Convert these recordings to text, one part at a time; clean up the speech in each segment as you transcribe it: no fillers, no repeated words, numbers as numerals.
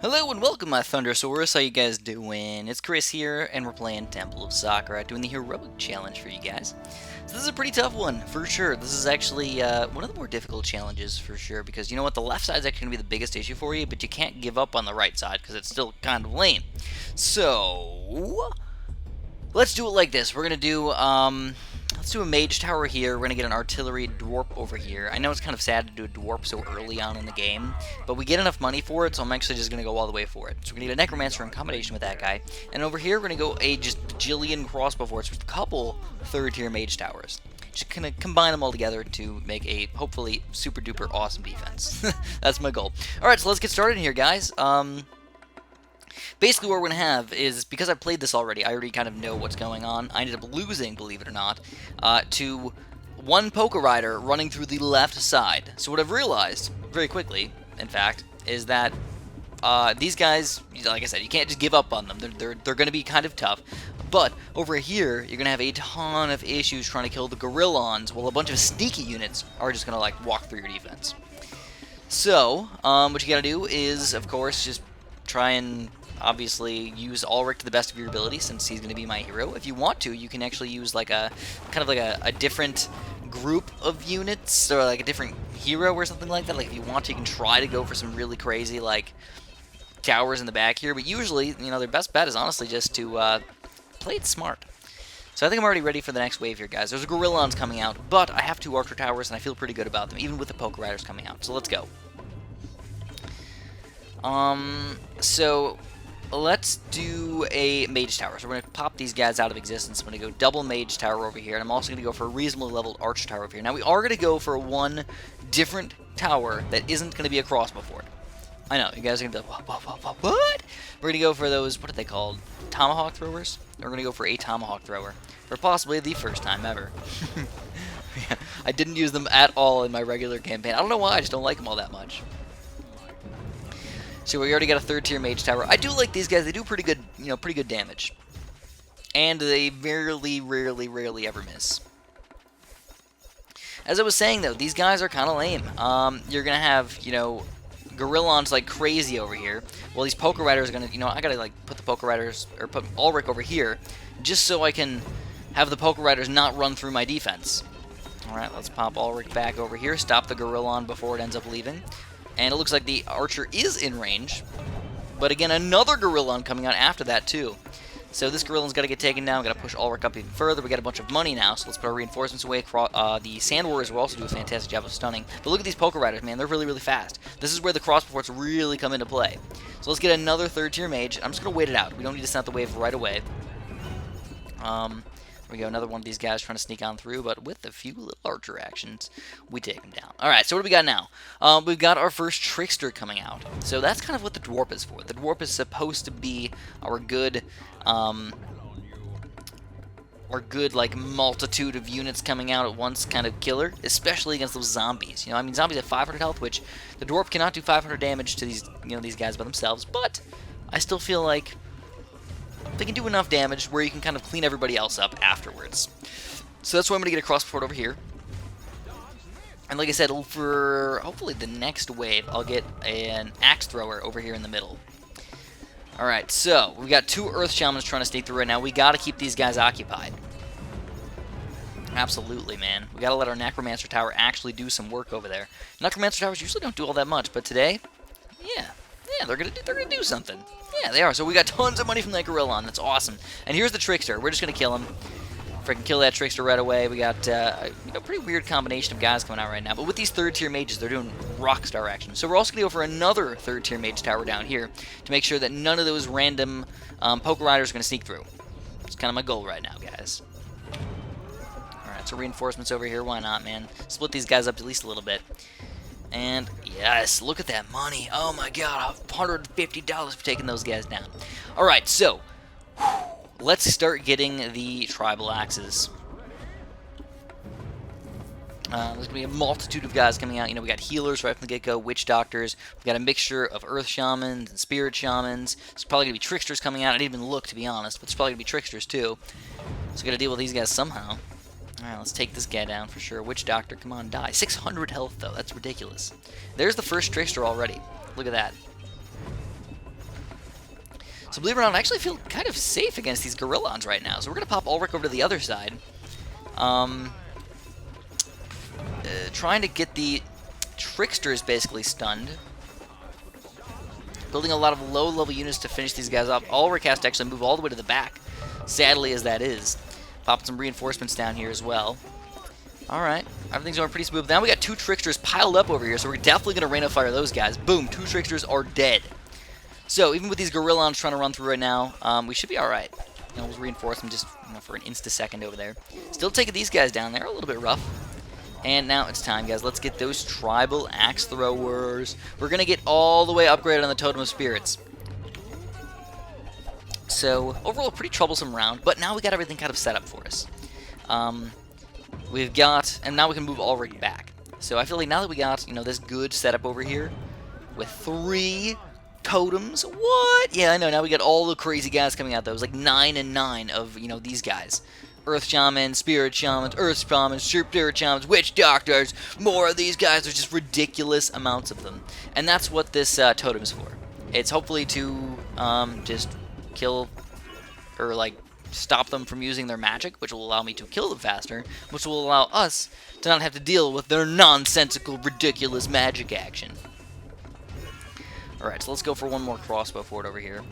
Hello and welcome, my Thundersaurus. How you guys doing? It's Chris here, and we're playing Temple of Saqra, doing the Heroic Challenge for you guys. So this is a pretty tough one, for sure. This is actually one of the more difficult challenges, for sure, because you know what? The left side is actually going to be the biggest issue for you, but you can't give up on the right side, because it's still kind of lame. So, let's do it like this. We're going to do, let's do a mage tower here. We're going to get an artillery dwarf over here. I know it's kind of sad to do a dwarf so early on in the game, but we get enough money for it, so I'm actually just going to go all the way for it. So we're going to get a necromancer in combination with that guy. And over here, we're going to go a just bajillion crossbow forts with a couple third-tier mage towers. Just kind of combine them all together to make a, hopefully, super-duper awesome defense. That's my goal. Alright, so let's get started here, guys. Basically what we're going to have is, because I've played this already, I already kind of know what's going on. I ended up losing, believe it or not, to one Poker Rider running through the left side. So what I've realized, very quickly, in fact, is that these guys, like I said, you can't just give up on them. They're going to be kind of tough. But over here, you're going to have a ton of issues trying to kill the Gorillons, while a bunch of sneaky units are just going to, like, walk through your defense. So, what you got to do is, of course, just try and obviously use Alric to the best of your ability, since he's going to be my hero. If you want to, you can actually use like a kind of like a different group of units, or like a different hero or something like that. Like if you want to, you can try to go for some really crazy like towers in the back here, but usually, you know, their best bet is honestly just to play it smart. So I think I'm already ready for the next wave here, guys. There's a Gorillons coming out, but I have two Archer Towers, and I feel pretty good about them, even with the Poker Riders coming out. So let's go. So let's do a Mage Tower. So we're going to pop these guys out of existence. I'm going to go double Mage Tower over here, and I'm also going to go for a reasonably leveled Archer Tower over here. Now, we are going to go for one different tower that isn't going to be a crossbow fort. I know, you guys are going to be like, what? We're going to go for those, what are they called? Tomahawk throwers? We're going to go for a Tomahawk thrower. For possibly the first time ever. Yeah, I didn't use them at all in my regular campaign. I don't know why, I just don't like them all that much. So we already got a third-tier mage tower. I do like these guys. They do pretty good, you know, pretty good damage. And they rarely ever miss. As I was saying, though, these guys are kind of lame. You're going to have, you know, Gorillons like crazy over here. Well, these Poker Riders are going to, you know, I got to, like, put the Poker Riders, or put Alric over here, just so I can have the Poker Riders not run through my defense. Alright, let's pop Alric back over here, stop the Gorillon before it ends up leaving. And it looks like the Archer is in range. But again, another Gorillon coming out after that, too. So this Gorillon's got to get taken down. We've got to push Alric up even further. We got a bunch of money now, so let's put our reinforcements away. The Sand Warriors will also do a fantastic job of stunning. But look at these Poker Riders, man. They're really fast. This is where the crossbow forts really come into play. So let's get another third-tier mage. I'm just going to wait it out. We don't need to send the wave right away. There we go, another one of these guys trying to sneak on through, but with a few little Archer actions, we take him down. Alright, so what do we got now? We've got our first Trickster coming out. So that's kind of what the Dwarf is for. The Dwarf is supposed to be our good, like, multitude of units coming out at once kind of killer, especially against those zombies. You know, I mean, zombies have 500 health, which the Dwarf cannot do 500 damage to these, you know, these guys by themselves, but I still feel like they can do enough damage where you can kind of clean everybody else up afterwards. So that's why I'm going to get a crossbow fort over here. And like I said, for hopefully the next wave, I'll get an axe thrower over here in the middle. Alright, so we got two Earth Shamans trying to sneak through right now. We got to keep these guys occupied. Absolutely, man. We got to let our Necromancer Tower actually do some work over there. Necromancer Towers usually don't do all that much, but today, yeah, they're gonna do something. Yeah, they are. So we got tons of money from that Gorillon. That's awesome. And here's the Trickster. We're just gonna kill him. Freaking kill that Trickster right away. We got you know, pretty weird combination of guys coming out right now. But with these third-tier mages, they're doing rockstar action. So we're also gonna go for another third-tier mage tower down here to make sure that none of those random Poker Riders are gonna sneak through. It's kind of my goal right now, guys. All right, so reinforcements over here. Why not, man? Split these guys up at least a little bit. And yes, look at that money. Oh my god, $150 for taking those guys down. Alright, so let's start getting the tribal axes. There's going to be a multitude of guys coming out. You know, we got healers right from the get-go, witch doctors. We've got a mixture of earth shamans and spirit shamans. There's probably going to be tricksters coming out. I didn't even look, to be honest, but there's probably going to be tricksters too. So we got to deal with these guys somehow. Alright, let's take this guy down for sure. Witch Doctor, come on, die. 600 health, though. That's ridiculous. There's the first Trickster already. Look at that. So believe it or not, I actually feel kind of safe against these Gorillons right now. So we're going to pop Alric over to the other side. Trying to get the Tricksters basically stunned. Building a lot of low-level units to finish these guys off. Alric has to actually move all the way to the back, sadly as that is. Popping some reinforcements down here as well. Alright, everything's going pretty smooth. Now we got 2 Tricksters piled up over here, so we're definitely going to rain of fire those guys. Boom, 2 Tricksters are dead. So even with these Gorillons trying to run through right now, we should be alright. We'll reinforce them just for an insta-second over there. Still taking these guys down there, a little bit rough. And now it's time, guys. Let's get those tribal axe throwers. We're going to get all the way upgraded on the Totem of Spirits. So, overall, a pretty troublesome round, but now we got everything kind of set up for us. We've got, and now we can move Alric back. So I feel like now that we got, this good setup over here, with 3 totems, what? Yeah, I know, now we got all the crazy guys coming out, though. It was like 9 and 9 of, these guys. Earth Shamans, Spirit Shamans, Earth Shamans, Spirit Shamans, Witch Doctors, more of these guys. There's just ridiculous amounts of them. And that's what this totem is for. It's hopefully to just kill, or stop them from using their magic, which will allow me to kill them faster, which will allow us to not have to deal with their nonsensical, ridiculous magic action. Alright, so let's go for one more crossbow forward over here.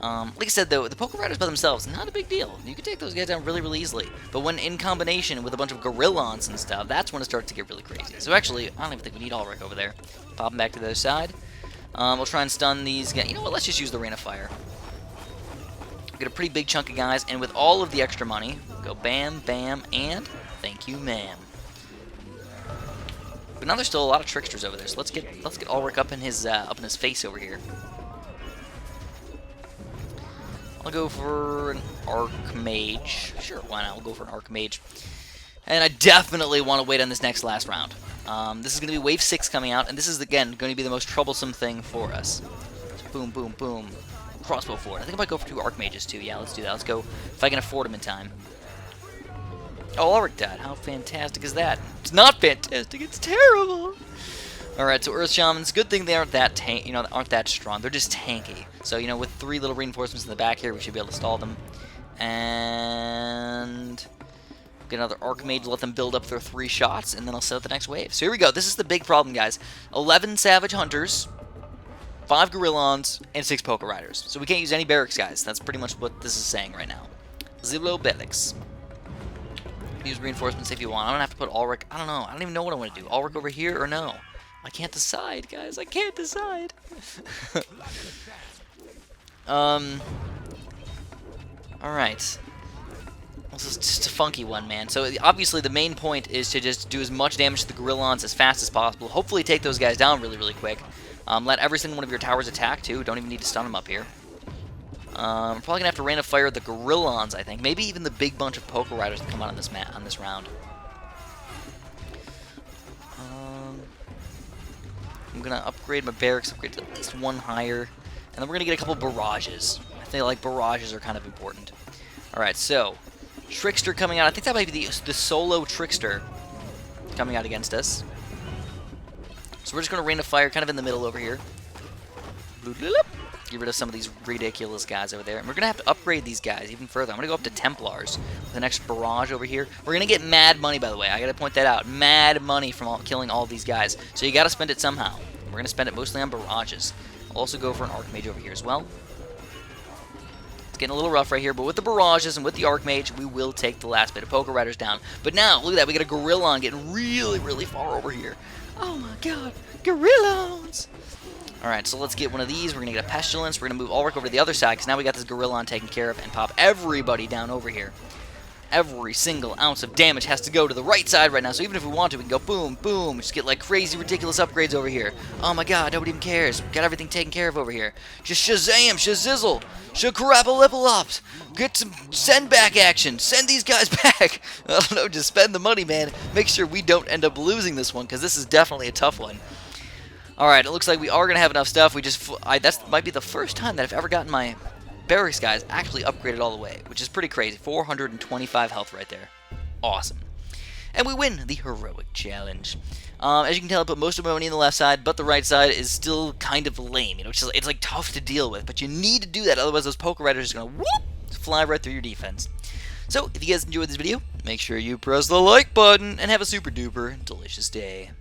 Like I said, though, the Poké Riders by themselves, not a big deal. You can take those guys down really, really easily. But when in combination with a bunch of Gorillons and stuff, that's when it starts to get really crazy. So actually, I don't even think we need Alric over there. Pop them back to the other side. We'll try and stun these guys. You know what, let's just use the Rain of Fire. Get a pretty big chunk of guys, and with all of the extra money, go bam, bam, and thank you, ma'am. But now there's still a lot of Tricksters over there, so let's get Alric up in his face over here. I'll go for an Archmage. Sure, why not? We'll go for an Archmage. And I definitely want to wait on this next last round. This is going to be Wave 6 coming out, and this is, again, going to be the most troublesome thing for us. So boom, boom, boom. Crossbow forward. I think I might go for 2 Archmages, too. Yeah, let's do that. Let's go, if I can afford them in time. Oh, Alric died. How fantastic is that? It's not fantastic. It's terrible. Alright, so Earth Shamans, good thing they aren't that aren't that strong. They're just tanky. So, with 3 little reinforcements in the back here, we should be able to stall them. And get another Archmage, let them build up their 3 shots, and then I'll set up the next wave. So here we go. This is the big problem, guys. 11 Savage Hunters, 5 Gorillons, and 6 Poké Riders. So we can't use any barracks, guys. That's pretty much what this is saying right now. Zero barracks. Use reinforcements if you want. I don't have to put Alric. I don't know. I don't even know what I want to do. Alric over here or no? I can't decide, guys. I can't decide. Alright. This is just a funky one, man. So, obviously, the main point is to just do as much damage to the Gorillons as fast as possible. Hopefully, take those guys down really, really quick. Let every single one of your towers attack, too. Don't even need to stun them up here. We're probably going to have to rain of fire the Gorillons, I think. Maybe even the big bunch of Poké Riders that come out on this round. I'm going to upgrade my barracks, upgrade to at least 1 higher. And then we're going to get a couple barrages. I feel like barrages are kind of important. Alright, so Trickster coming out. I think that might be the solo Trickster coming out against us. So we're just going to rain of fire kind of in the middle over here. Get rid of some of these ridiculous guys over there. And we're going to have to upgrade these guys even further. I'm going to go up to Templars with an extra barrage over here. We're going to get mad money, by the way. I got to point that out. Mad money from killing all these guys. So you got to spend it somehow. We're going to spend it mostly on barrages. I'll also go for an Archmage over here as well. It's getting a little rough right here, but with the barrages and with the Archmage, we will take the last bit of Poké Riders down. But now, look at that. We got a Gorillon getting really, really far over here. Oh my god. Gorillons! Alright, so let's get one of these. We're going to get a Pestilence. We're going to move Alric over to the other side, because now we got this Gorillon taken care of, and pop everybody down over here. Every single ounce of damage has to go to the right side right now, so even if we want to, we can go boom, boom, just get like crazy, ridiculous upgrades over here. Oh my god, nobody even cares. Got everything taken care of over here. Just Shazam, Shazizzle, Shakarapalipalops. Get some send back action. Send these guys back. I don't know, just spend the money, man. Make sure we don't end up losing this one, because this is definitely a tough one. Alright, it looks like we are going to have enough stuff. That might be the first time that I've ever gotten my barracks guys actually upgraded all the way, which is pretty crazy. 425 health right there. Awesome. and we win the heroic challenge. As you can tell, I put most of my money on the left side, but the right side is still kind of lame. It's like tough to deal with, but you need to do that, otherwise those poker riders are going to fly right through your defense. So, if you guys enjoyed this video, make sure you press the like button, and have a super duper delicious day.